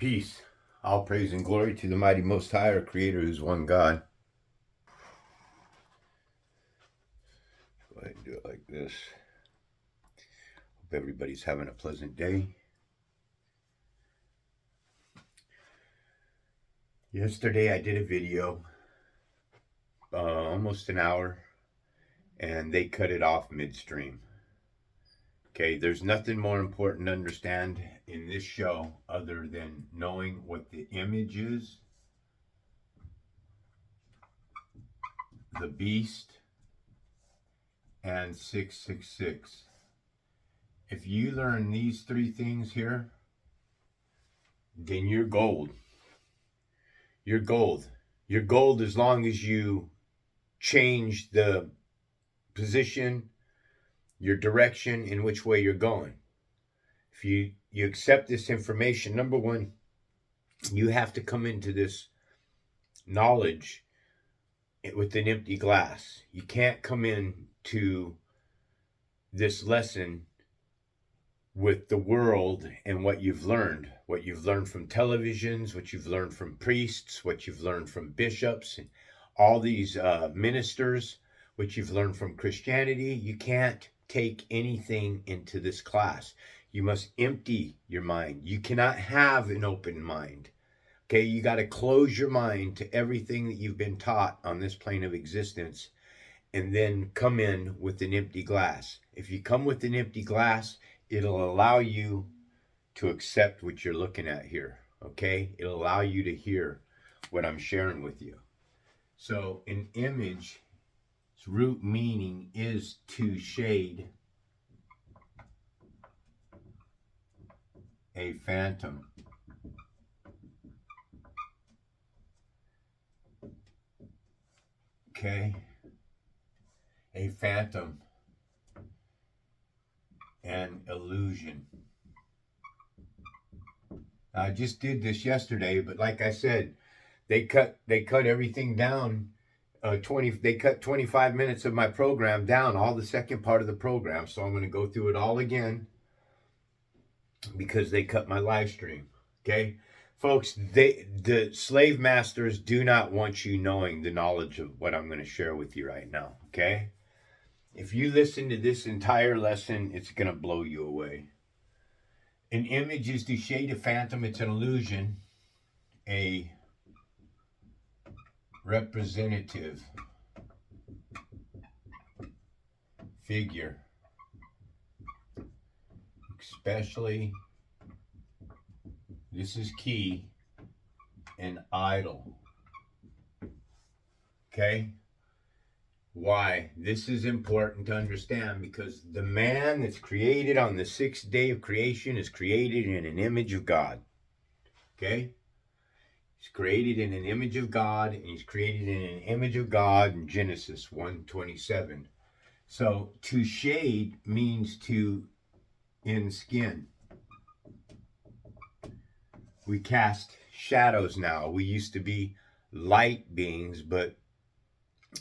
Peace. All praise and glory to the mighty Most High, our Creator, who's one God. Go ahead and do it like this. Hope everybody's having a pleasant day. Yesterday I did a video, almost an hour, and they cut it off midstream. Okay, there's nothing more important to understand in this show other than knowing what the image is, the beast, and 666. If you learn these three things here, then you're gold. You're gold. You're gold as long as you change the position, your direction, in which way you're going. If you accept this information, number one, you have to come into this knowledge with an empty glass. You can't come into this lesson with the world and what you've learned from televisions, what you've learned from priests, what you've learned from bishops, and all these ministers, what you've learned from Christianity. You can't take anything into this class. You must empty your mind. You cannot have an open mind. Okay, you got to close your mind to everything that you've been taught on this plane of existence, and then come in with an empty glass. If you come with an empty glass, it'll allow you to accept what you're looking at here, okay? It'll allow you to hear what I'm sharing with you. So an image, its root meaning is to shade a phantom. Okay? A phantom. An illusion. I just did this yesterday, but like I said, they cut everything down. They cut 25 minutes of my program down, all the second part of the program. So I'm going to go through it all again because they cut my live stream. Okay, folks, the slave masters do not want you knowing the knowledge of what I'm going to share with you right now. Okay. If you listen to this entire lesson, it's going to blow you away. An image is to shade a phantom. It's an illusion, a representative figure, especially, this is key, an idol. Okay? Why? This is important to understand because the man that's created on the sixth day of creation is created in an image of God. Okay? He's created in an image of God, and he's created in an image of God in Genesis 1:27. So to shade means to in skin. We cast shadows now. We used to be light beings, but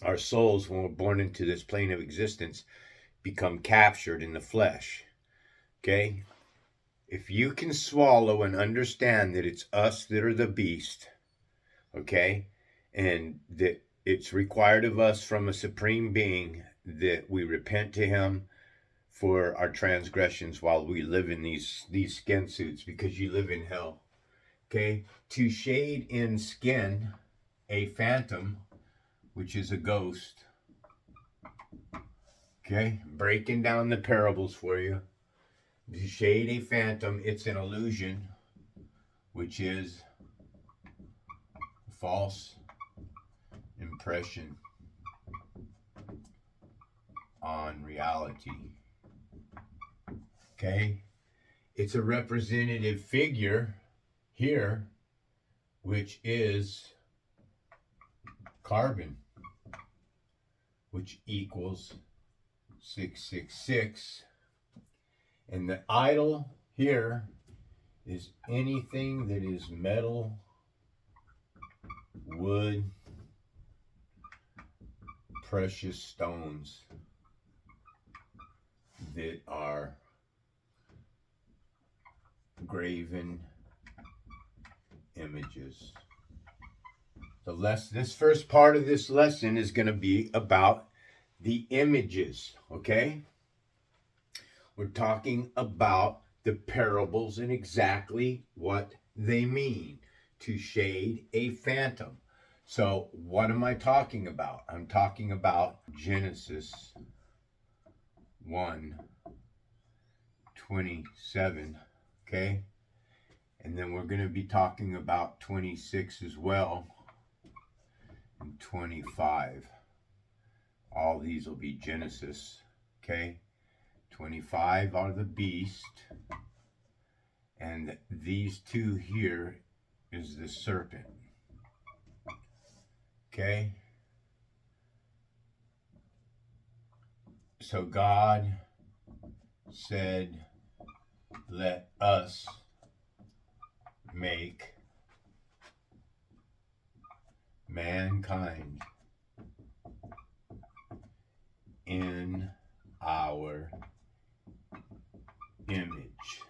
our souls, when we're born into this plane of existence, become captured in the flesh. Okay? If you can swallow and understand that it's us that are the beast, okay, and that it's required of us from a supreme being that we repent to him for our transgressions while we live in these skin suits, because you live in hell. Okay? To shade in skin a phantom, which is a ghost. Okay? Breaking down the parables for you. To shade a phantom, it's an illusion, which is a false impression on reality. Okay? It's a representative figure here, which is carbon, which equals 666. And the idol here is anything that is metal, wood, precious stones that are graven images. This first part of this lesson is going to be about the images, okay? We're talking about the parables and exactly what they mean. To shade a phantom. So what am I talking about? I'm talking about Genesis 1:27, okay? And then we're going to be talking about 26 as well, and 25. All these will be Genesis, okay? 25 are the beast, and these two here is the serpent, okay? So God said, let us make mankind in our image.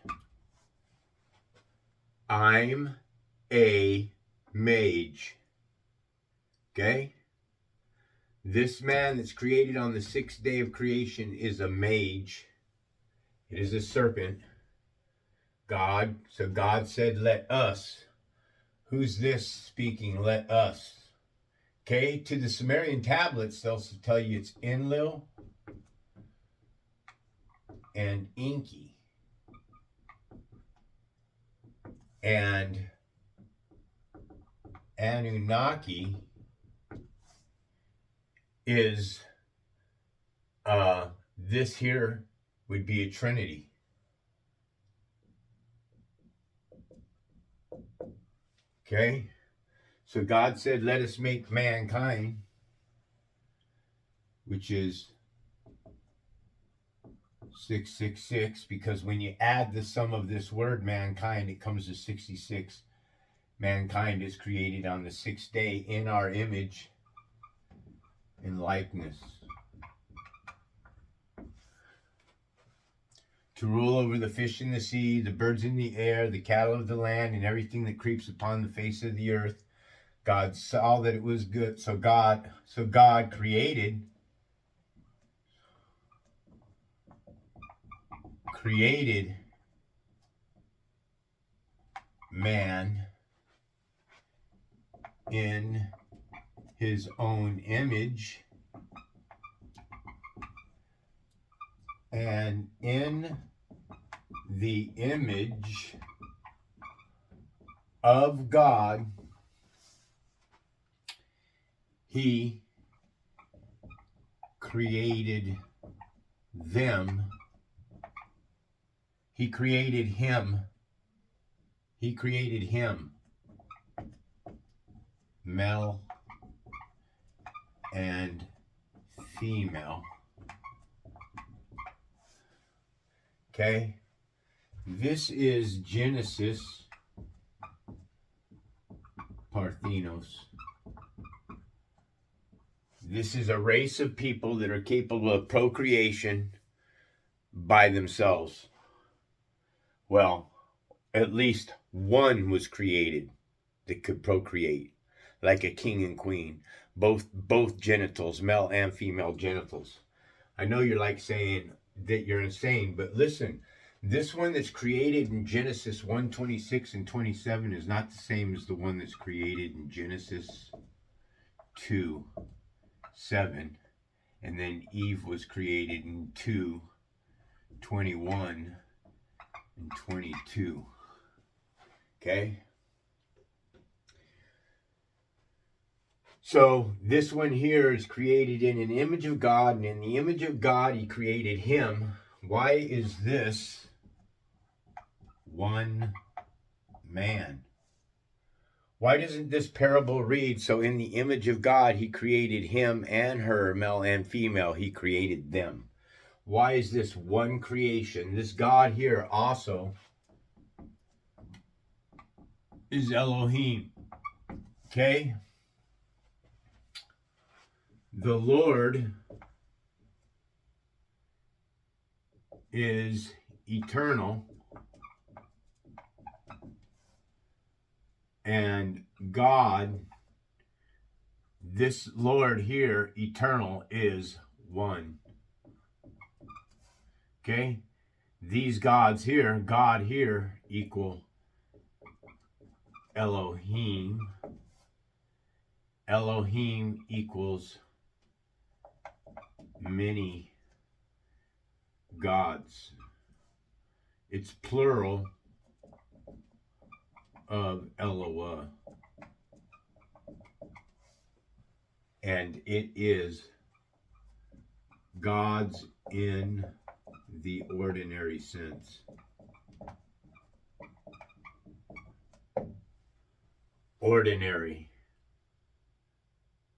I'm a mage. Okay? This man that's created on the 6th day of creation is a mage. It is a serpent. So God said, let us. Who's this speaking? Let us. Okay? To the Sumerian tablets, they'll tell you it's Enlil and Enki. And Anunnaki is this here would be a trinity. Okay? So God said, let us make mankind, which is 666, because when you add the sum of this word mankind, it comes to 66. Mankind is created on the 6th day in our image and likeness, to rule over the fish in the sea, the birds in the air, the cattle of the land, and everything that creeps upon the face of the earth. God saw that it was good. So God created man in his own image, and in the image of God he created them. He created him, male and female. Okay? This is Genesis Parthenos. This is a race of people that are capable of procreation by themselves. Well, at least one was created that could procreate, like a king and queen. Both genitals, male and female genitals. I know you're like saying that you're insane, but listen, this one that's created in Genesis 1:26 and 27 is not the same as the one that's created in Genesis 2:7. And then Eve was created in 2:21 and 22. Okay? So this one here is created in an image of God, and in the image of God he created him. Why is this one man? Why doesn't this parable read, so in the image of God he created him and her, male and female, he created them? Why is this one creation? This God here also is Elohim. Okay? The Lord is eternal. And God, this Lord here, eternal, is one. Okay? These gods here, God here, equal Elohim. Elohim equals many gods. It's plural of Eloah. And it is gods in the ordinary sense. Ordinary.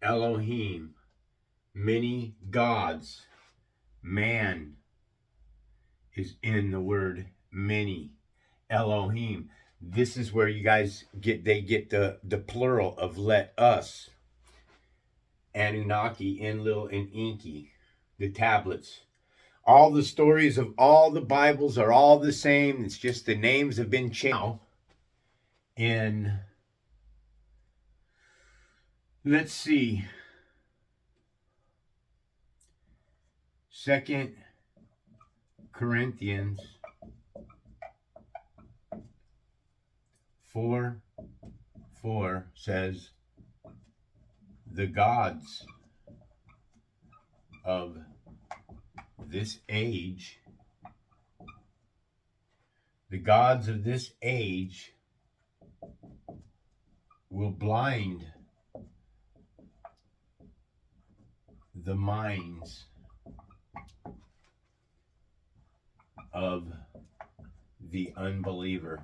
Elohim. Many gods. Man is in the word many. Elohim. This is where you guys get the plural of let us. Anunnaki, Enlil, and Enki. The tablets. All the stories of all the Bibles are all the same. It's just the names have been changed. In, let's see, 2 Corinthians 4:4 says, the gods of this age, the gods of this age will blind the minds of the unbeliever.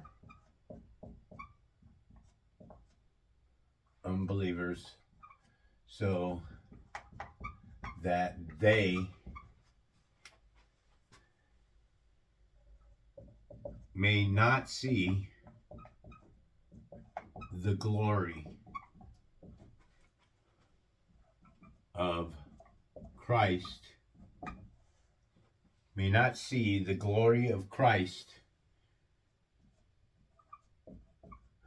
Unbelievers, so that they may not see the glory of Christ, may not see the glory of Christ,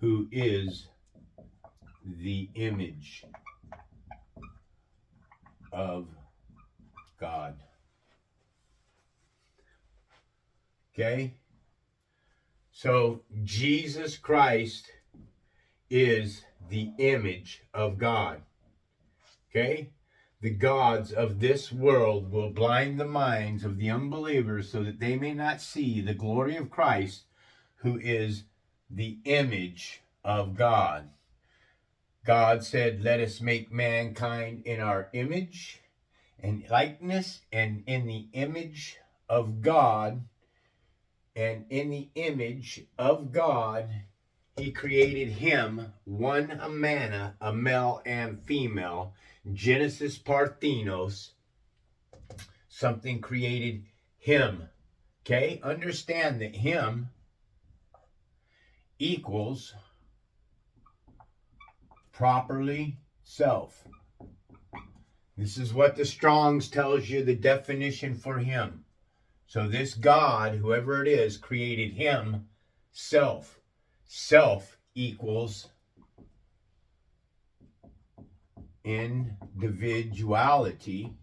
who is the image of God. Okay? So Jesus Christ is the image of God. Okay? The gods of this world will blind the minds of the unbelievers so that they may not see the glory of Christ, who is the image of God. God said, let us make mankind in our image and likeness, and in the image of God. And in the image of God, he created him, one a manna, a male and female. Genesis Parthenos. Something created him. Okay? Understand that him equals properly self. This is what the Strong's tells you, the definition for him. So this God, whoever it is, created him self. Self equals individuality.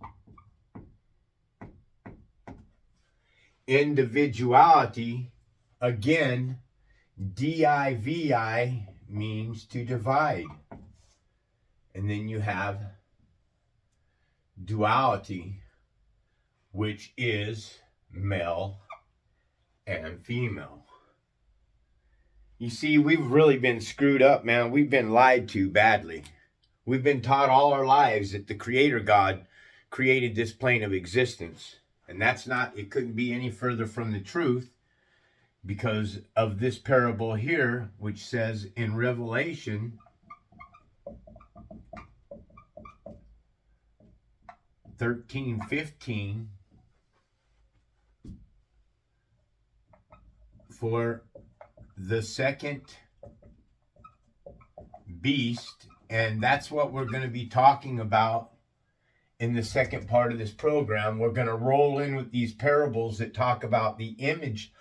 Individuality, again, D-I-V-I means to divide. And then you have duality, which is male and female. You see, we've really been screwed up, man. We've been lied to badly. We've been taught all our lives that the Creator God created this plane of existence. And that's not, it couldn't be any further from the truth, because of this parable here, which says in Revelation 13:15, for the second beast, and that's what we're going to be talking about in the second part of this program. We're going to roll in with these parables that talk about the image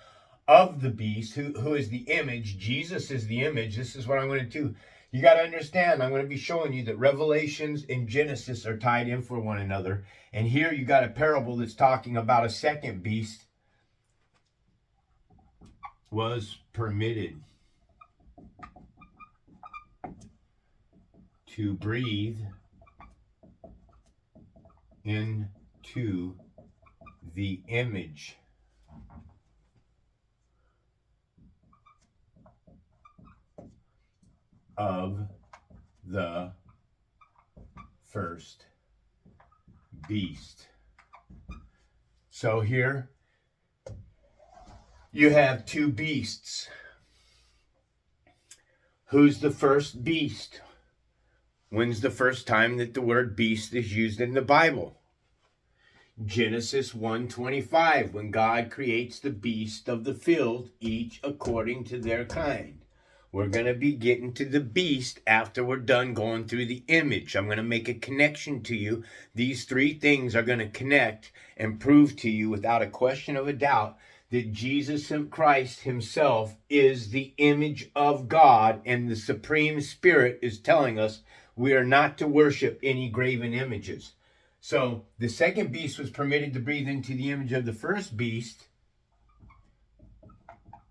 of the beast, who is the image. Jesus is the image. This is what I'm going to do. You got to understand, I'm going to be showing you that Revelations and Genesis are tied in for one another. And here you got a parable that's talking about a second beast was permitted to breathe into the image of the first beast. So here you have two beasts. Who's the first beast? When's the first time that the word beast is used in the Bible? Genesis 1:25, when God creates the beasts of the field, each according to their kind. We're going to be getting to the beast after we're done going through the image. I'm going to make a connection to you. These three things are going to connect and prove to you without a question of a doubt that Jesus Christ himself is the image of God, and the Supreme Spirit is telling us we are not to worship any graven images. So the second beast was permitted to breathe into the image of the first beast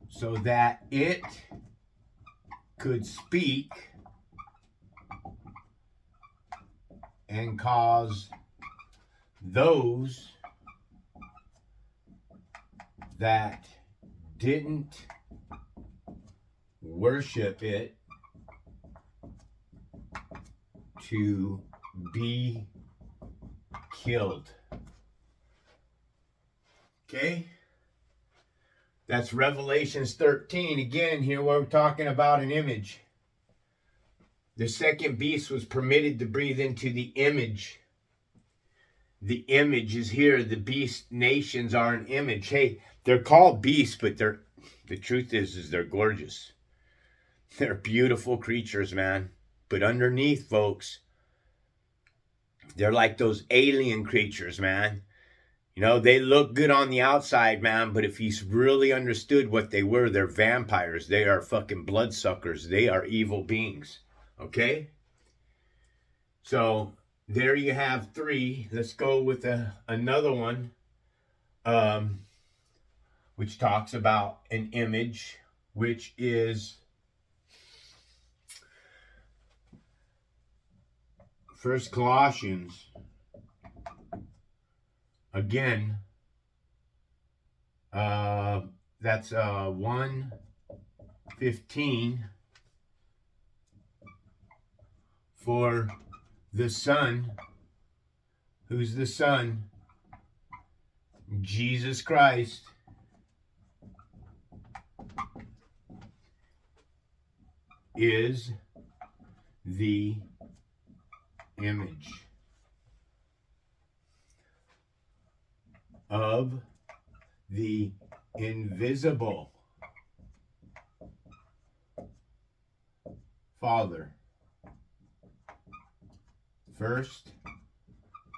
so that it could speak and cause those that didn't worship it to be killed. Okay? That's Revelations 13. Again, here we're talking about an image. The second beast was permitted to breathe into the image. The image is here. The beast nations are an image. Hey, they're called beasts, but the truth is they're gorgeous. They're beautiful creatures, man. But underneath, folks, they're like those alien creatures, man. You know, they look good on the outside, man, but if he's really understood what they were, they're vampires. They are fucking bloodsuckers. They are evil beings. Okay? So, there you have three. Let's go with another one, which talks about an image, which is First Colossians. Again, that's 1:15. For the Son, who's the Son? Jesus Christ. Is the image of the invisible Father, first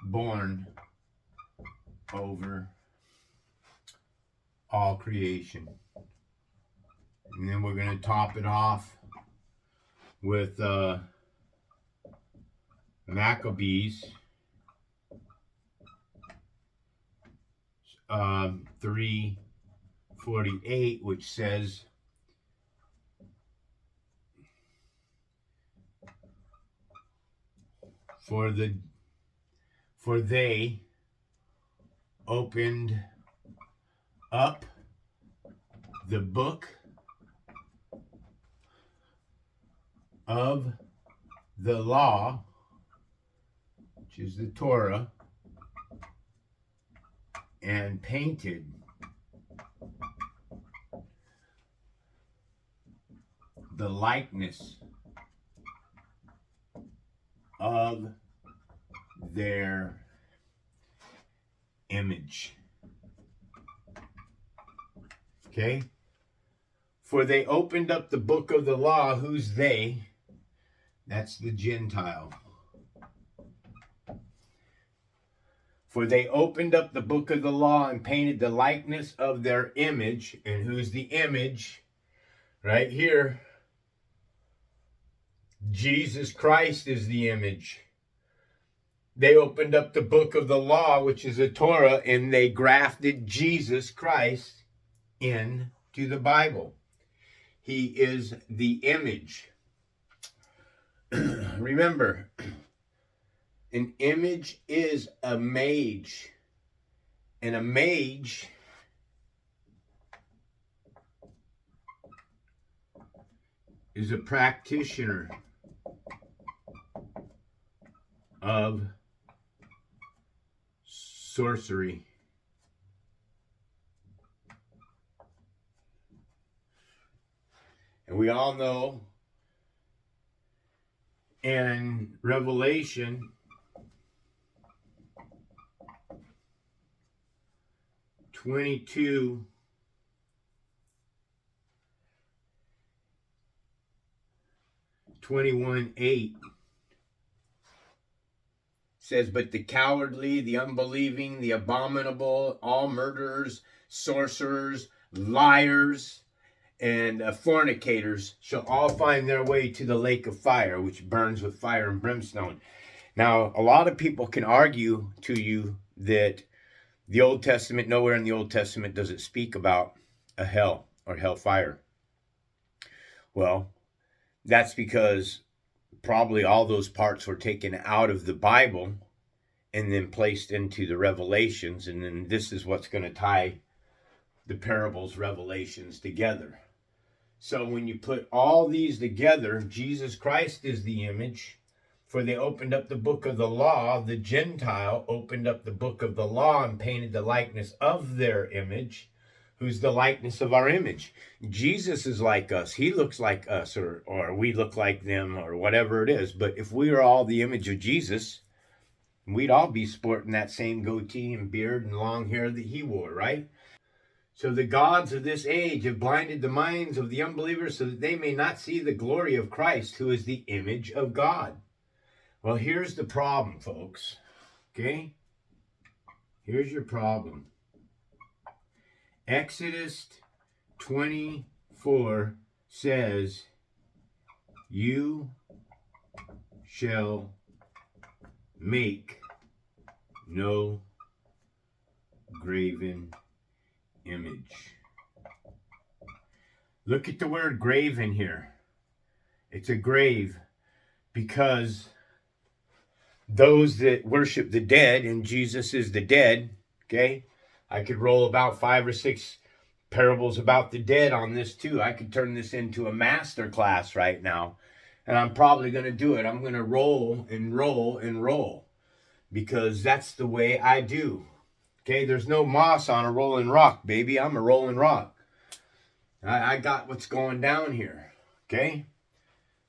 born over all creation. And then we're going to top it off with Maccabees 3:48, which says, for they opened up the book of the law, which is the Torah, and painted the likeness of their image. Okay? For they opened up the book of the law. Who's they? That's the Gentile. For they opened up the book of the law and painted the likeness of their image. And who's the image? Right here. Jesus Christ is the image. They opened up the book of the law, which is the Torah, and they grafted Jesus Christ into the Bible. He is the image. Remember, an image is a mage. And a mage is a practitioner of sorcery. And we all know in Revelation 22, '21, 8 says, but the cowardly, the unbelieving, the abominable, all murderers, sorcerers, liars, and fornicators shall all find their way to the lake of fire, which burns with fire and brimstone. Now, a lot of people can argue to you that the Old Testament, nowhere in the Old Testament does it speak about a hell or hellfire. Well, that's because probably all those parts were taken out of the Bible and then placed into the Revelations. And then this is what's going to tie the parables, Revelations together. So when you put all these together, Jesus Christ is the image. For they opened up the book of the law. The Gentile opened up the book of the law and painted the likeness of their image. Who's the likeness of our image? Jesus is like us. He looks like us, or we look like them, or whatever it is. But if we are all the image of Jesus, we'd all be sporting that same goatee and beard and long hair that he wore, right? So the gods of this age have blinded the minds of the unbelievers so that they may not see the glory of Christ, who is the image of God. Well, here's the problem, folks. Okay? Here's your problem. Exodus 24 says, you shall make no graven image. Look at the word graven here. It's a grave because those that worship the dead, and Jesus is the dead, okay? I could roll about 5 or 6 parables about the dead on this too. I could turn this into a master class right now, and I'm probably going to do it. I'm going to roll and roll and roll because that's the way I do. Okay, there's no moss on a rolling rock, baby. I'm a rolling rock. I got what's going down here. Okay,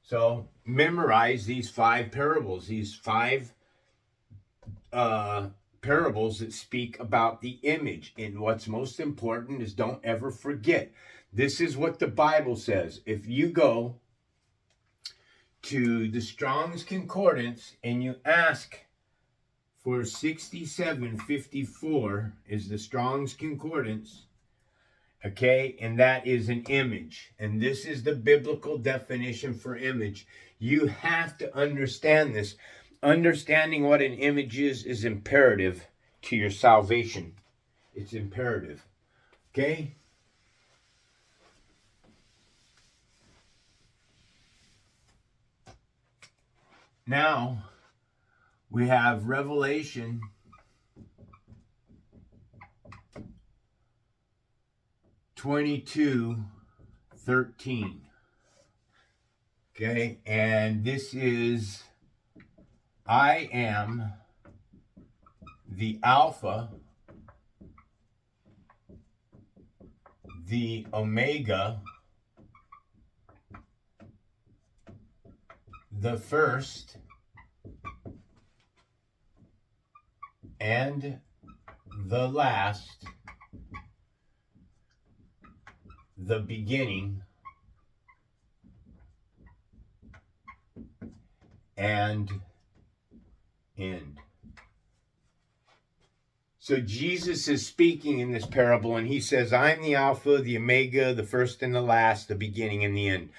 so memorize these 5 parables, these 5 parables that speak about the image. And what's most important is don't ever forget. This is what the Bible says. If you go to the Strong's Concordance and you ask for 6754 is the Strong's Concordance, okay, and that is an image. And this is the biblical definition for image. You have to understand this. Understanding what an image is imperative to your salvation. It's imperative. Okay? Now, we have Revelation 22:13. Okay? And this is, I am the Alpha, the Omega, the first and the last, the beginning and end. So Jesus is speaking in this parable, and he says, I'm the Alpha, the Omega, the first and the last, the beginning and the end.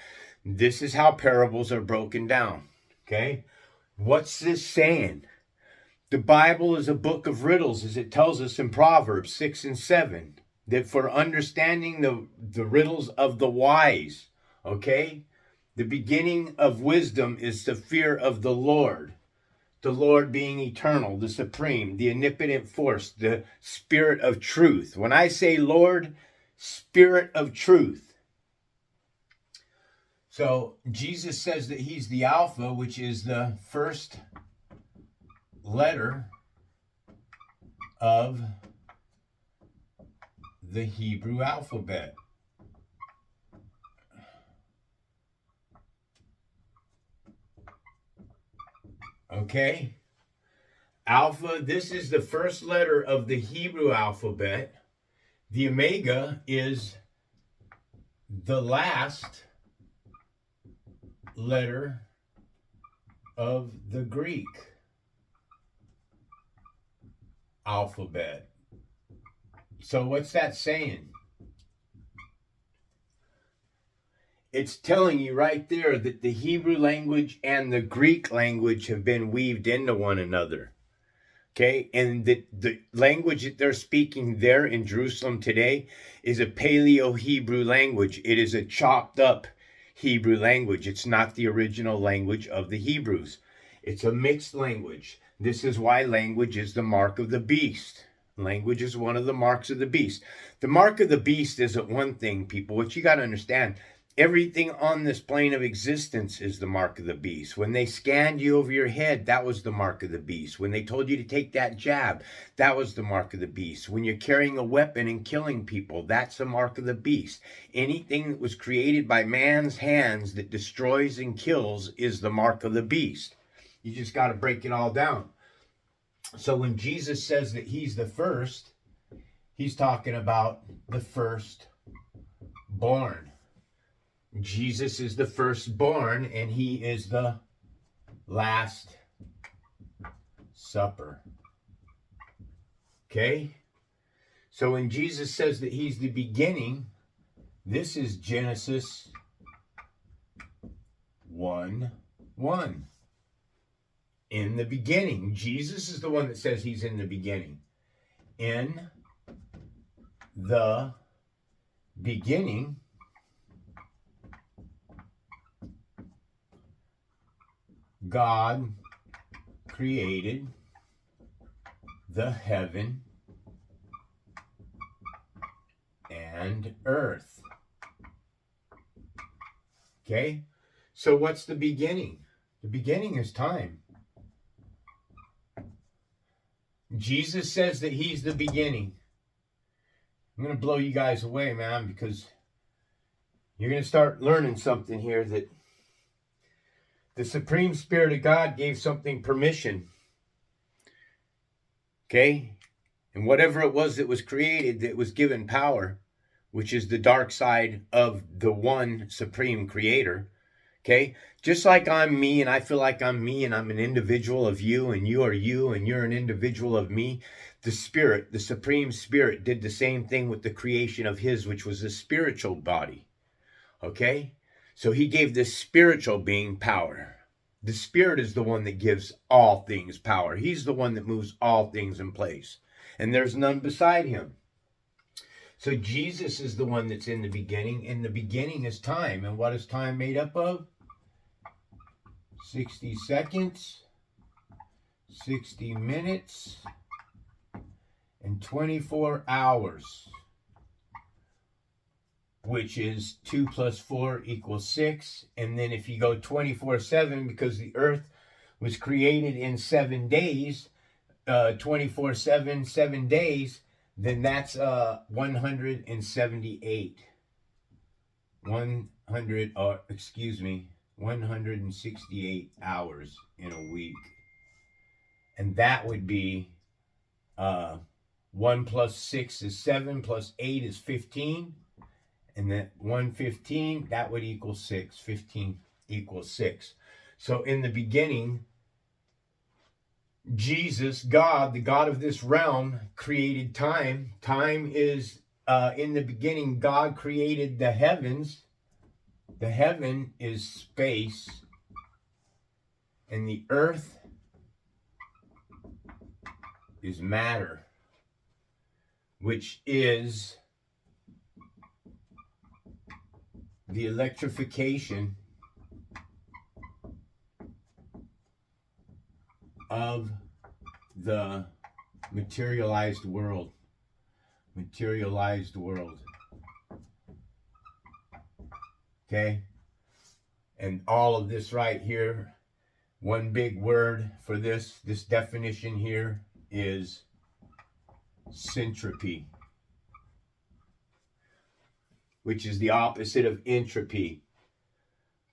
This is how parables are broken down. Okay? What's this saying? The Bible is a book of riddles, as it tells us in Proverbs 6 and 7, that for understanding the riddles of the wise, okay? The beginning of wisdom is the fear of the Lord being eternal, the supreme, the omnipotent force, the spirit of truth. When I say Lord, spirit of truth. So Jesus says that he's the Alpha, which is the first letter of the Hebrew alphabet. Okay? Alpha, this is the first letter of the Hebrew alphabet. The Omega is the last letter of the Greek alphabet. So what's that saying? It's telling you right there that the Hebrew language and the Greek language have been weaved into one another. Okay, and the language that they're speaking there in Jerusalem today is a Paleo-Hebrew language. It is a chopped up Hebrew language. It's not the original language of the Hebrews. It's a mixed language. This is why language is the mark of the beast. Language is one of the marks of the beast. The mark of the beast isn't one thing, people. What you got to understand, everything on this plane of existence is the mark of the beast. When they scanned you over your head, that was the mark of the beast. When they told you to take that jab, that was the mark of the beast. When you're carrying a weapon and killing people, that's the mark of the beast. Anything that was created by man's hands that destroys and kills is the mark of the beast. You just got to break it all down. So when Jesus says that he's the first, he's talking about the firstborn. Jesus is the firstborn, and he is the last supper. Okay? So when Jesus says that he's the beginning, this is Genesis 1:1. In the beginning. Jesus is the one that says he's in the beginning. In the beginning, God created the heaven and earth. Okay? So what's the beginning? The beginning is time. Jesus says that he's the beginning. I'm going to blow you guys away, man, because you're going to start learning something here, that the Supreme Spirit of God gave something permission. Okay? And whatever it was that was created, that was given power, which is the dark side of the one Supreme Creator. Okay? Just like I'm me and I feel like I'm me and I'm an individual of you and you are you and you're an individual of me, the Spirit, the Supreme Spirit, did the same thing with the creation of his, which was a spiritual body. Okay? So he gave this spiritual being power. The Spirit is the one that gives all things power. He's the one that moves all things in place. And there's none beside him. So Jesus is the one that's in the beginning, and the beginning is time. And what is time made up of? 60 seconds, 60 minutes, and 24 hours, which is 2 plus 4 equals 6. And then if you go 24/7, because the earth was created in 7 days, 24/7, 7 days, then that's 178. 168 hours in a week. And that would be 1 plus 6 is 7, plus 8 is 15. And then 115, that would equal 6. 15 equals 6. So in the beginning, Jesus, God, the God of this realm, created time. Time is, in the beginning, God created the heavens. The heaven is space. And the earth is matter, which is the electrification of the materialized world. Materialized world. Okay? And all of this right here, one big word for this definition here is syntropy, which is the opposite of entropy.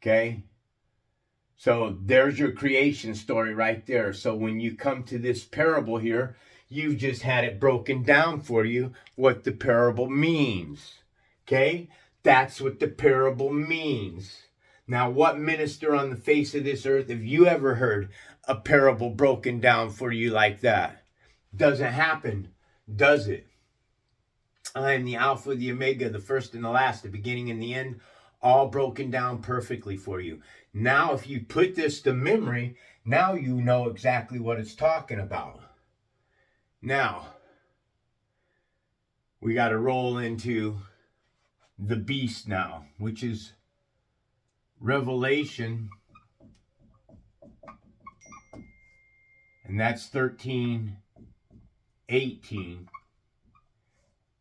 Okay? So there's your creation story right there. So when you come to this parable here, you've just had it broken down for you what the parable means. Okay? That's what the parable means. Now, what minister on the face of this earth have you ever heard a parable broken down for you like that? Doesn't happen, does it? I am the Alpha, the Omega, the first and the last, the beginning and the end, all broken down perfectly for you. Now, if you put this to memory, now you know exactly what it's talking about. Now, we got to roll into the beast now, which is Revelation, and that's 13:18,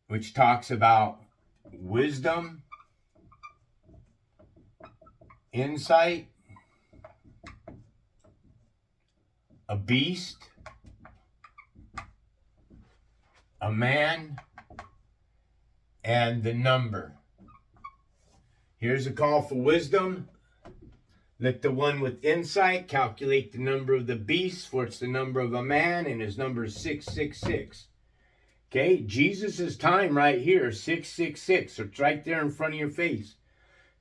which talks about wisdom, insight, a beast, a man, and the number. Here's a call for wisdom. Let the one with insight calculate the number of the beast, for it's the number of a man, and his number is 666. Okay, Jesus' time right here, 666. So it's right there in front of your face.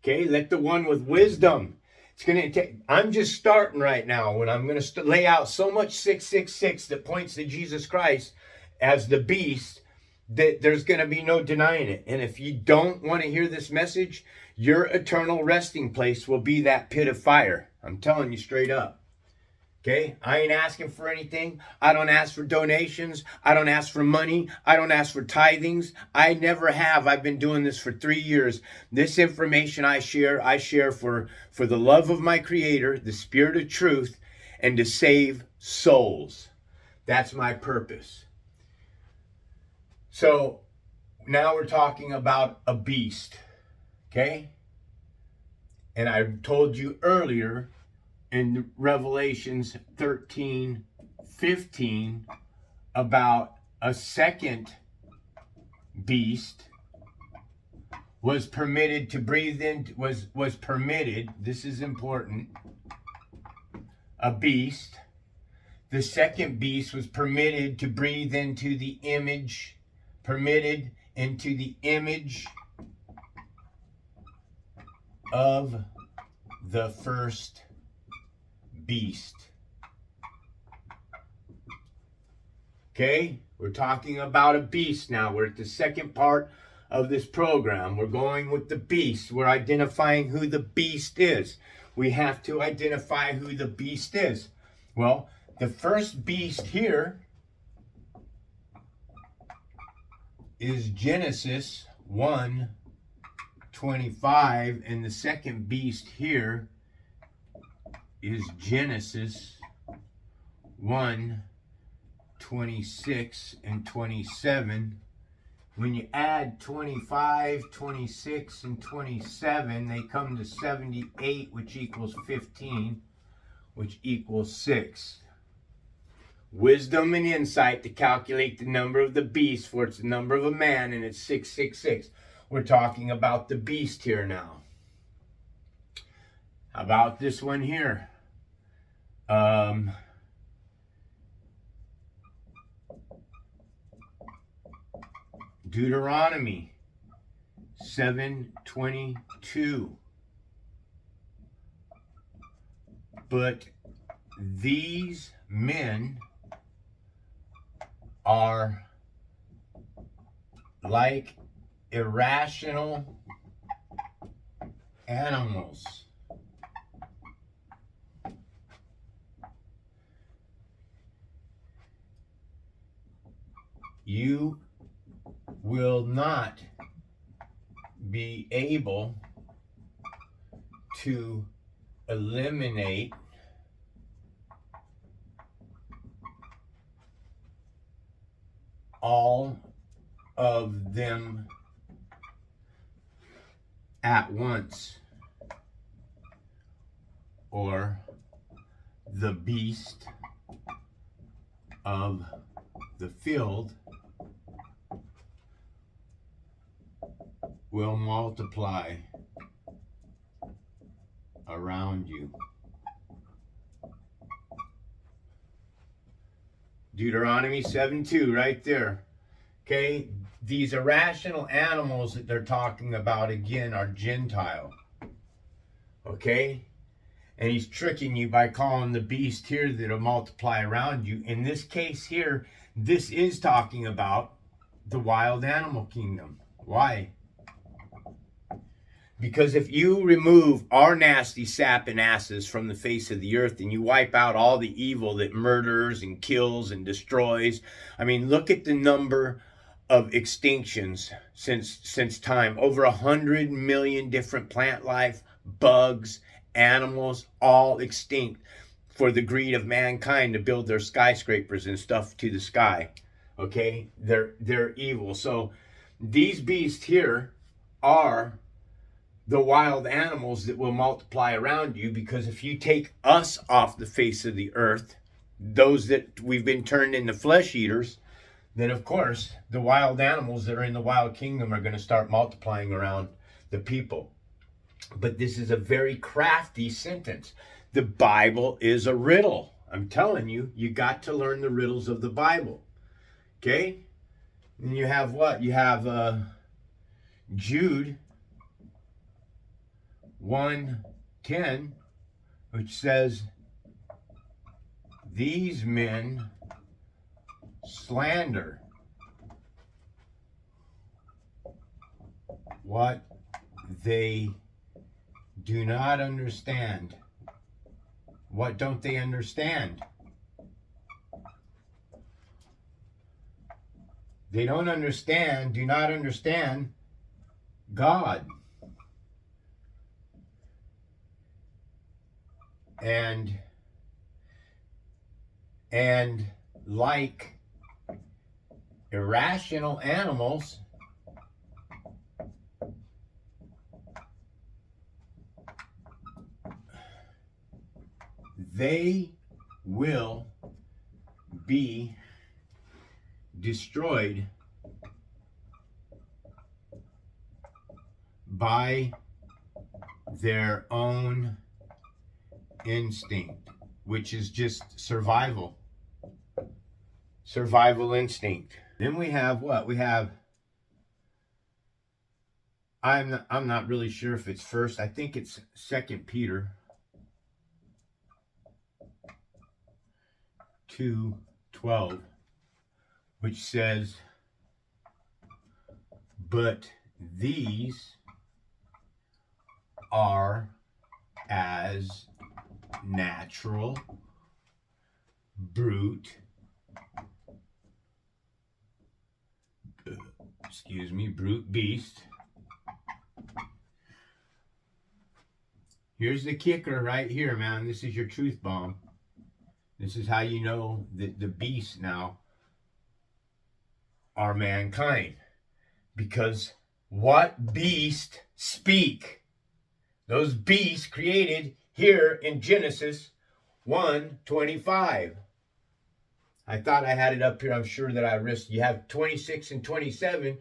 Okay, let the one with wisdom. It's going to take, I'm just starting right now when I'm going to lay out so much 666 that points to Jesus Christ as the beast that there's going to be no denying it. And if you don't want to hear this message, your eternal resting place will be that pit of fire. I'm telling you straight up. Okay, I ain't asking for anything. I don't ask for donations. I don't ask for money. I don't ask for tithings. I never have. I've been doing this for 3 years. This information I share for the love of my Creator, the Spirit of truth, and to save souls. That's my purpose. So now we're talking about a beast. Okay? And I told you earlier in Revelations 13:15 about a second beast was permitted to breathe in, was permitted, this is important, a beast. The second beast was permitted to breathe into the image, permitted into the image of the first beast. Okay, we're talking about a beast now. We're at the second part of this program. We're going with the beast. We're identifying who the beast is. We have to identify who the beast is. Well, the first beast here is Genesis 1:25, and the second beast here is Genesis 1:26 and 27. When you add 25, 26, and 27, they come to 78, which equals 15, which equals 6. Wisdom and insight to calculate the number of the beast, for it's the number of a man, and it's 666. We're talking about the beast here now. How about this one here? Deuteronomy 7:22. But these men are like irrational animals. You will not be able to eliminate all of them at once, or the beast of the field will multiply around you. Deuteronomy 7:2 right there. Okay, these irrational animals that they're talking about again are Gentile. Okay, and he's tricking you by calling the beast here that'll multiply around you. In this case here, this is talking about the wild animal kingdom. Why? Because if you remove our nasty sap and asses from the face of the earth and you wipe out all the evil that murders and kills and destroys, I mean, look at the number of extinctions since time. Over 100 million different plant life, bugs, animals, all extinct for the greed of mankind to build their skyscrapers and stuff to the sky. Okay, they're evil. So these beasts here are the wild animals that will multiply around you, because if you take us off the face of the earth, those that we've been turned into flesh eaters, then of course the wild animals that are in the wild kingdom are going to start multiplying around the people. But this is a very crafty sentence. The Bible is a riddle. I'm telling you, you got to learn the riddles of the Bible. Okay? And you have what? You have Jude 1:10, which says, these men slander what they do not understand. What don't they understand? They don't understand, do not understand God. And like irrational animals, they will be destroyed by their own instinct, which is just survival instinct. Then we have what? We have, I'm not really sure if it's first. I think it's 2 Peter 2:12, which says, but these are as natural, brute beast. Here's the kicker right here, man. This is your truth bomb. This is how you know that the beasts now are mankind. Because what beast speak? Those beasts created here in Genesis 1:25. I thought I had it up here. I'm sure that I risked. You have 26 and 27.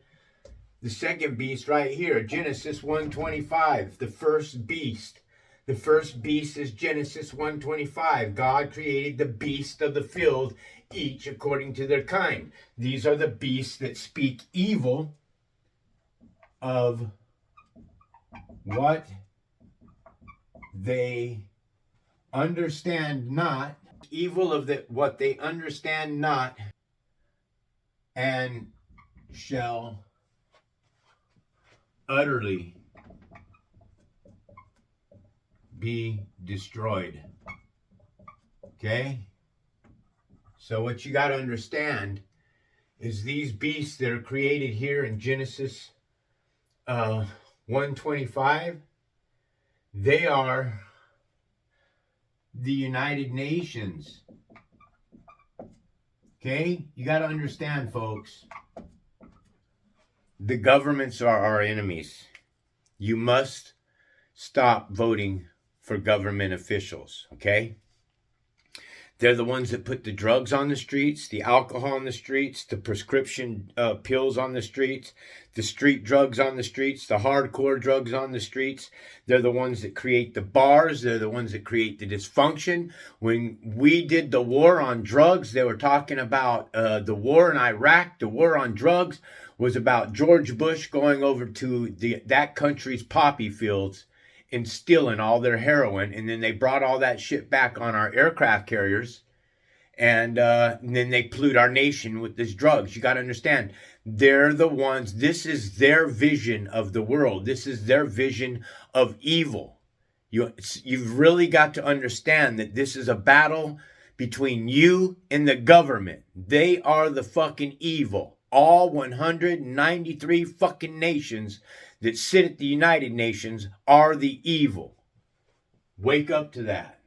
The second beast right here, Genesis 1:25, the first beast. The first beast is Genesis 1:25. God created the beasts of the field, each according to their kind. These are the beasts that speak evil of what they understand not. Evil of what they understand not. and shall utterly be destroyed. Okay? So what you got to understand is these beasts that are created here in Genesis 1:25, they are the United Nations. Okay? You got to understand, folks. The governments are our enemies. You must stop voting for government officials, okay? They're the ones that put the drugs on the streets, the alcohol on the streets, the prescription pills on the streets, the street drugs on the streets, the hardcore drugs on the streets. They're the ones that create the bars. They're the ones that create the dysfunction. When we did the war on drugs, they were talking about the war in Iraq. The war on drugs was about George Bush going over to that country's poppy fields and stealing all their heroin, and then they brought all that shit back on our aircraft carriers, and then they pollute our nation with these drugs. You got to understand, they're the ones, this is their vision of the world. This is their vision of evil. You've really got to understand that this is a battle between you and the government. They are the fucking evil. All 193 fucking nations that sit at the United Nations are the evil. Wake up to that.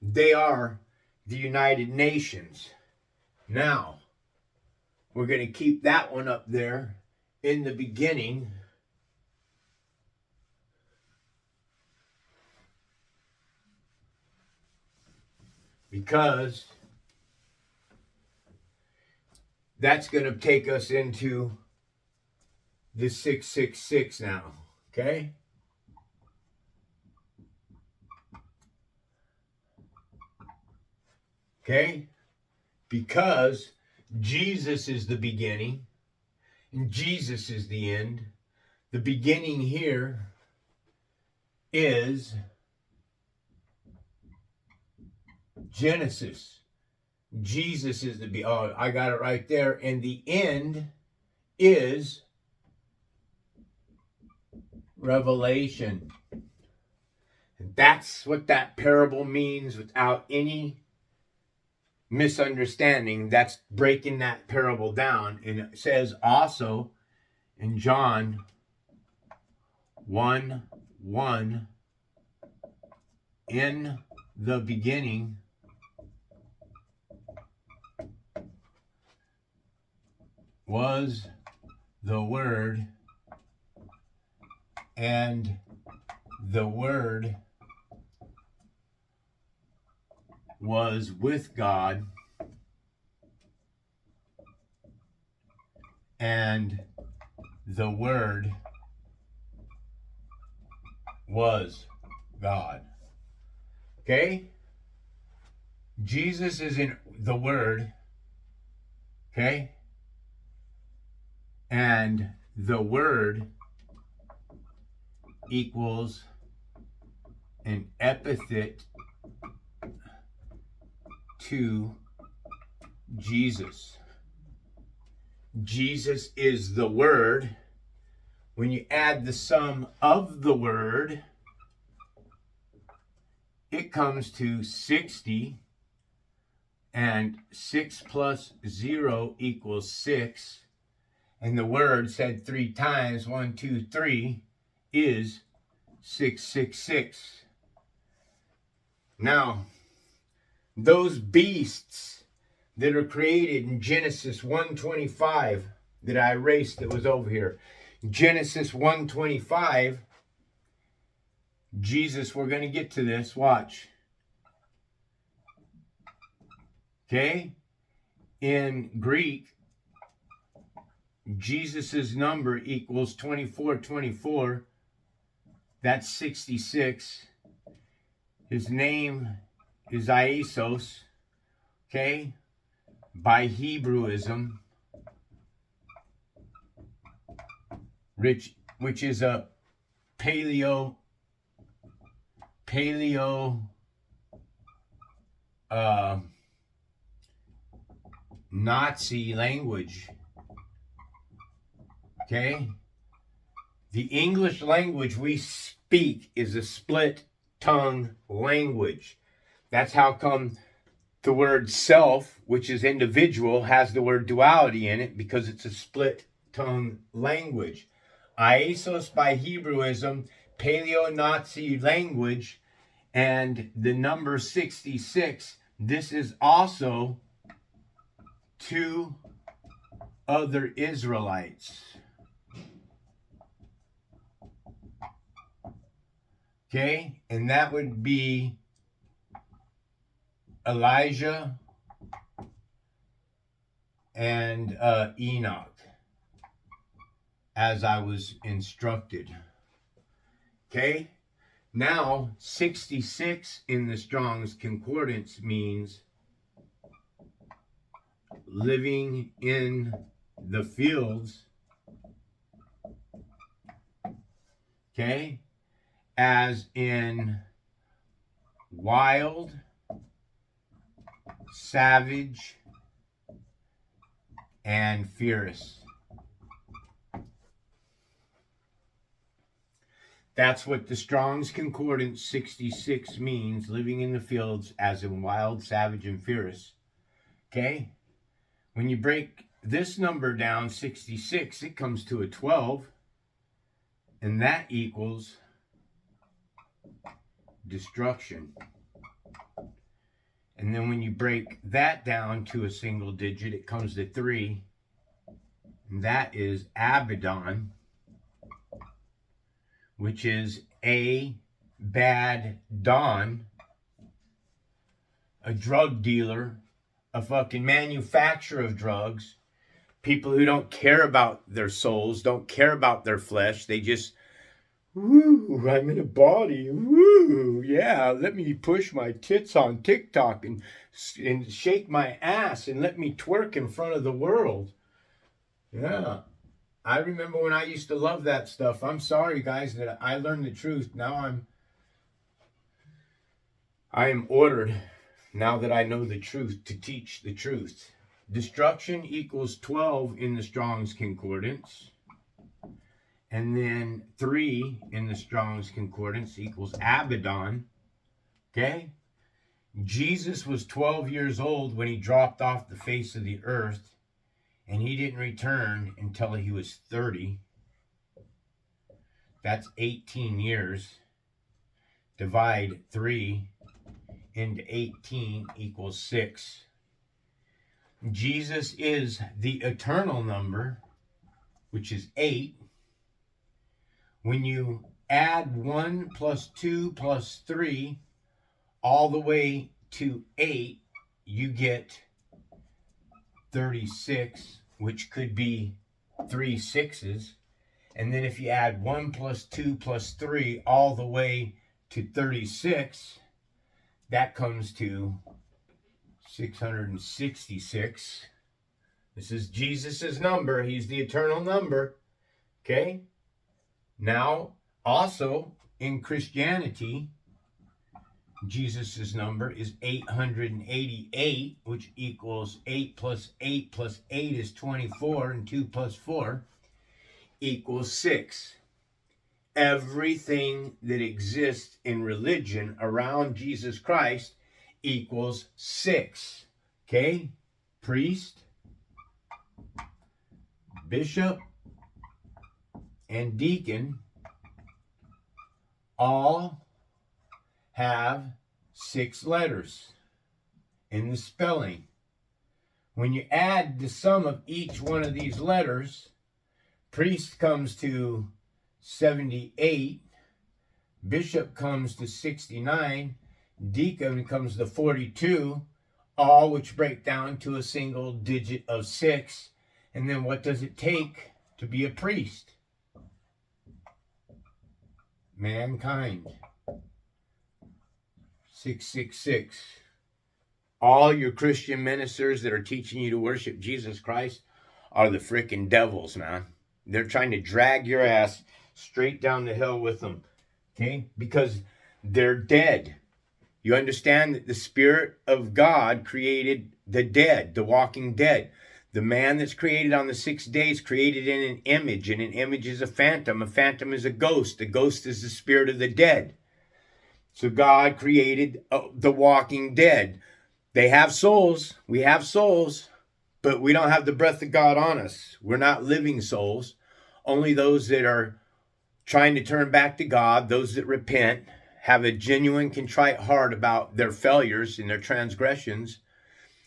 They are the United Nations. Now, we're going to keep that one up there in the beginning. Because that's going to take us into the 666 now, okay? Okay? Because Jesus is the beginning and Jesus is the end. The beginning here is Genesis. Jesus is the I got it right there. And the end is Revelation. And that's what that parable means without any misunderstanding. That's breaking that parable down. And it says also in John 1:1, in the beginning was the Word, and the Word was with God, and the Word was God. Okay? Jesus is in the Word. Okay? And the Word equals an epithet to Jesus. Jesus is the Word. When you add the sum of the Word, it comes to 60, and 6 plus 0 equals 6. And the Word said 3 times, 1, 2, 3, is 666. Now, those beasts that are created in Genesis 1:25 that I erased that was over here. Genesis 1:25, Jesus, we're going to get to this, watch. Okay? In Greek, Jesus's number equals 2424. That's 66. His name is Iesos. Okay? By Hebrewism, which is a paleo Nazi language. Okay? The English language we speak is a split tongue language. That's how come the word self, which is individual, has the word duality in it, because it's a split tongue language. Aesos by Hebrewism, Paleo-Nazi language, and the number 66, this is also two other Israelites. Okay, and that would be Elijah and Enoch, as I was instructed. Okay, now 66 in the Strong's Concordance means living in the fields. Okay, as in wild, savage, and fierce. That's what the Strong's Concordance 66 means, living in the fields as in wild, savage, and fierce. Okay? When you break this number down, 66, it comes to a 12, and that equals destruction. And then when you break that down to a single digit, it comes to 3, and that is Abaddon, which is a bad Don, a drug dealer, a fucking manufacturer of drugs, people who don't care about their souls, don't care about their flesh. They just, woo, I'm in a body, woo, yeah, let me push my tits on TikTok and shake my ass and let me twerk in front of the world. Yeah. I remember when I used to love that stuff. I'm sorry, guys, that I learned the truth. Now I am ordered, now that I know the truth, to teach the truth. Destruction equals 12 in the Strong's Concordance. And then 3 in the Strong's Concordance equals Abaddon. Okay? Jesus was 12 years old when he dropped off the face of the earth. And he didn't return until he was 30. That's 18 years. Divide 3 into 18 equals 6. Jesus is the eternal number, which is 8. When you add 1 plus 2 plus 3 all the way to 8, you get 36, which could be 3 6s. And then if you add 1 plus 2 plus 3 all the way to 36, that comes to 666. This is Jesus's number. He's the eternal number. Okay? Now, also in Christianity, Jesus's number is 888, which equals 8 plus 8 plus 8 is 24, and 2 plus 4 equals 6. Everything that exists in religion around Jesus Christ equals 6. Okay? Priest, bishop, and deacon all have 6 letters in the spelling. When you add the sum of each one of these letters, priest comes to 78, bishop comes to 69, deacon comes to 42, all which break down to a single digit of 6. And then what does it take to be a priest? Mankind. 666. All your Christian ministers that are teaching you to worship Jesus Christ are the freaking devils, man. They're trying to drag your ass straight down the hill with them. Okay? Because they're dead. You understand that the Spirit of God created the dead, the walking dead. The man that's created on the 6 days, created in an image, and an image is a phantom. A phantom is a ghost. A ghost is the spirit of the dead. So God created the walking dead. They have souls. We have souls, but we don't have the breath of God on us. We're not living souls. Only those that are trying to turn back to God, those that repent, have a genuine contrite heart about their failures and their transgressions,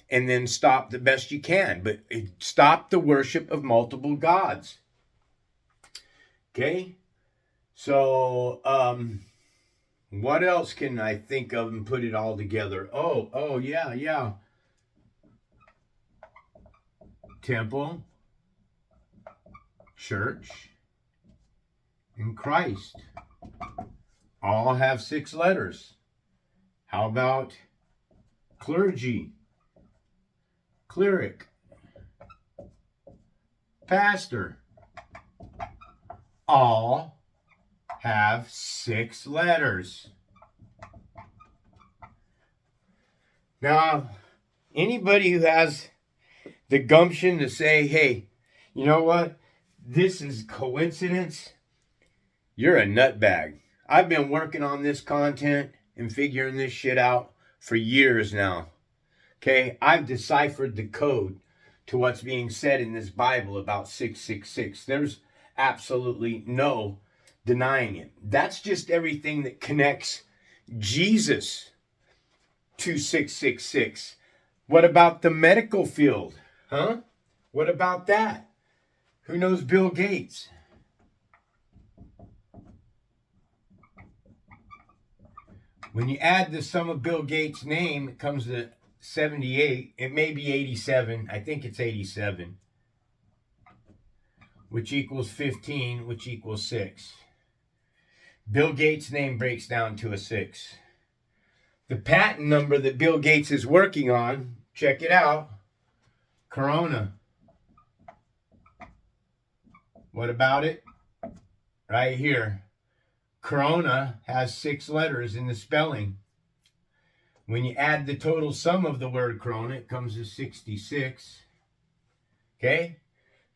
and then stop the best you can. But stop the worship of multiple gods. Okay? So, what else can I think of and put it all together? Oh, yeah. Temple, church, and Christ all have 6 letters. How about clergy, cleric, pastor? All have 6 letters. Now, anybody who has the gumption to say, hey, you know what? This is coincidence. You're a nutbag. I've been working on this content and figuring this shit out for years now. Okay? I've deciphered the code to what's being said in this Bible about 666. There's absolutely no denying it. That's just everything that connects Jesus to 666. What about the medical field? Huh? What about that? Who knows Bill Gates? When you add the sum of Bill Gates' name, it comes to 78. It may be 87. I think it's 87. Which equals 15, which equals 6. Bill Gates' name breaks down to a 6. The patent number that Bill Gates is working on, check it out, Corona. What about it? Right here. Corona has 6 letters in the spelling. When you add the total sum of the word corona, it comes to 66. Okay?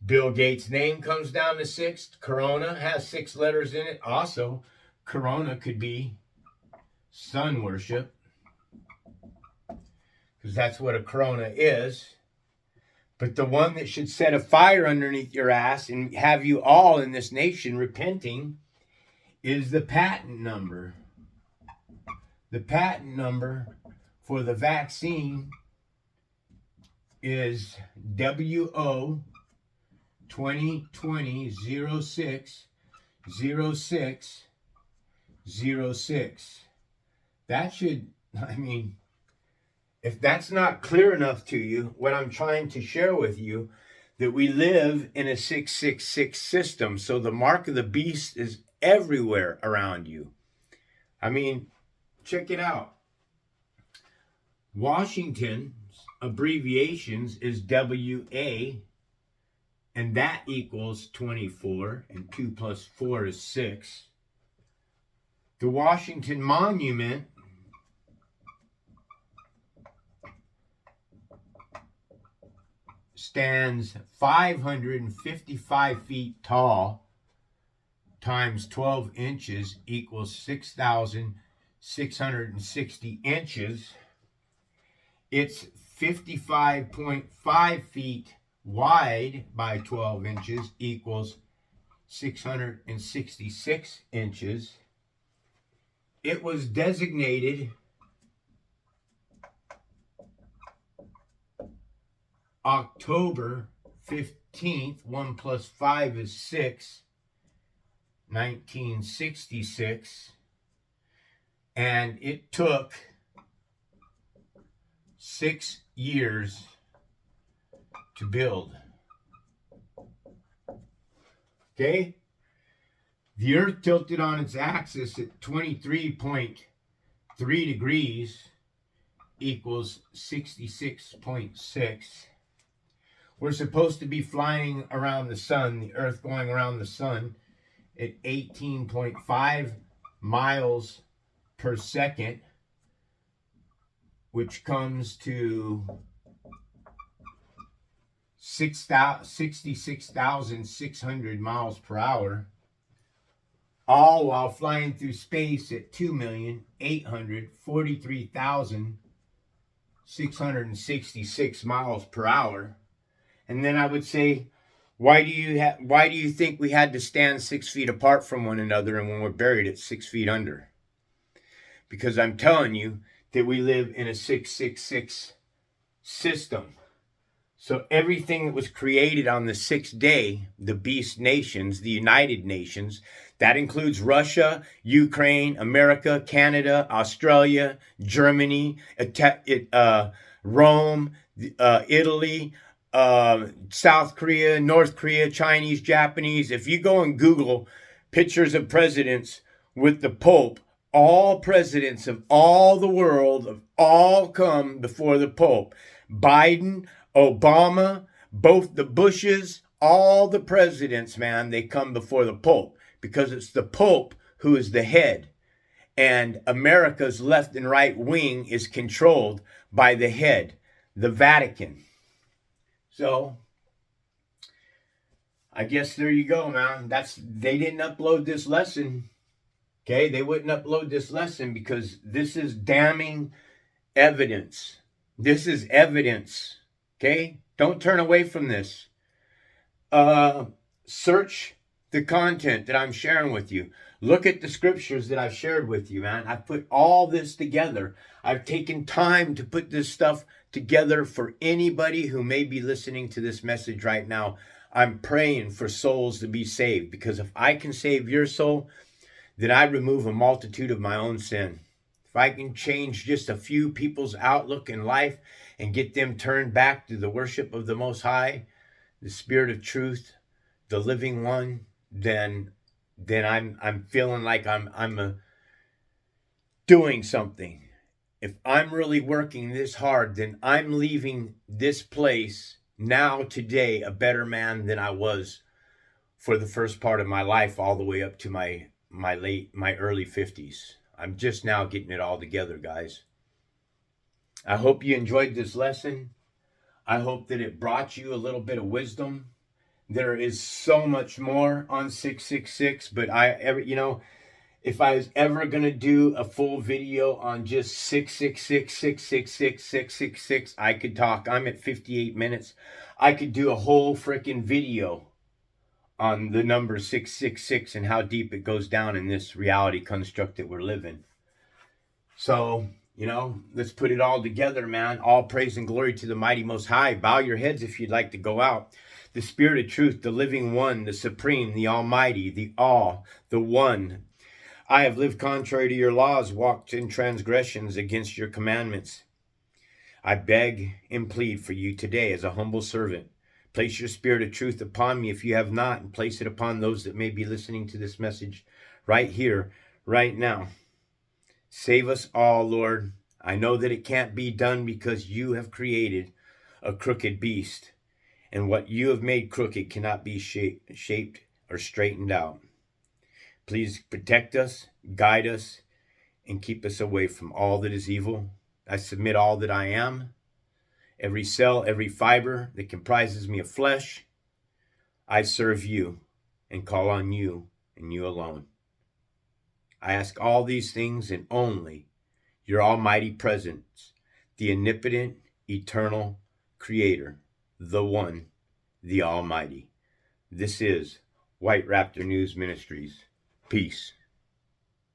Bill Gates' name comes down to 6. Corona has 6 letters in it. Also, corona could be sun worship, because that's what a corona is. But the one that should set a fire underneath your ass and have you all in this nation repenting is the patent number. The patent number for the vaccine is WO 2020-06-06-06. That should, if that's not clear enough to you, what I'm trying to share with you, that we live in a 666 system. So the mark of the beast is everywhere around you. Check it out. Washington's abbreviations is WA, and that equals 24, and 2 plus 4 is 6. The Washington Monument stands 555 feet tall times 12 inches equals 6,660 inches. It's 55.5 feet wide by 12 inches equals 666 inches. It was designated October 15th, 1 plus 5 is 6, 1966, and it took 6 years to build. Okay? The Earth tilted on its axis at 23.3 degrees equals 66.6. We're supposed to be flying around the sun, the Earth going around the sun at 18.5 miles per second, which comes to 66,600 miles per hour, all while flying through space at 2,843,666 miles per hour. And then I would say, why do you think we had to stand 6 feet apart from one another, and when we're buried at 6 feet under? Because I'm telling you that we live in a 666 system. So everything that was created on the sixth day, the beast nations, the United Nations, that includes Russia, Ukraine, America, Canada, Australia, Germany, Rome, Italy, South Korea, North Korea, Chinese, Japanese. If you go and Google pictures of presidents with the Pope, all presidents of all the world have all come before the Pope. Biden, Obama, both the Bushes, all the presidents, man, they come before the Pope because it's the Pope who is the head. And America's left and right wing is controlled by the head, the Vatican. So I guess there you go, man. They didn't upload this lesson. Okay, they wouldn't upload this lesson because this is damning evidence. This is evidence. Okay, don't turn away from this. Search the content that I'm sharing with you. Look at the scriptures that I've shared with you, man. I've put all this together. I've taken time to put this stuff together for anybody who may be listening to this message right now. I'm praying for souls to be saved, because if I can save your soul, then I remove a multitude of my own sin. If I can change just a few people's outlook in life and get them turned back to the worship of the Most High, the Spirit of truth, the living one, then I'm feeling like I'm doing something. If I'm really working this hard, then I'm leaving this place now today a better man than I was for the first part of my life, all the way up to my early 50s. I'm just now getting it all together, guys. I hope you enjoyed this lesson. I hope that it brought you a little bit of wisdom. There is so much more on 666, but if I was ever going to do a full video on just 666, 666, 666, I could talk. I'm at 58 minutes. I could do a whole freaking video on the number 666 and how deep it goes down in this reality construct that we're living. So, let's put it all together, man. All praise and glory to the mighty Most High. Bow your heads if you'd like to go out. The Spirit of truth, the living one, the supreme, the almighty, the all, the one. I have lived contrary to your laws, walked in transgressions against your commandments. I beg and plead for you today as a humble servant. Place your Spirit of truth upon me if you have not, and place it upon those that may be listening to this message right here, right now. Save us all, Lord. I know that it can't be done because you have created a crooked beast, and what you have made crooked cannot be shaped or straightened out. Please protect us, guide us, and keep us away from all that is evil. I submit all that I am, every cell, every fiber that comprises me of flesh. I serve you and call on you and you alone. I ask all these things in only your almighty presence, the omnipotent, eternal creator, the one, the almighty. This is White Raptor News Ministries. Peace.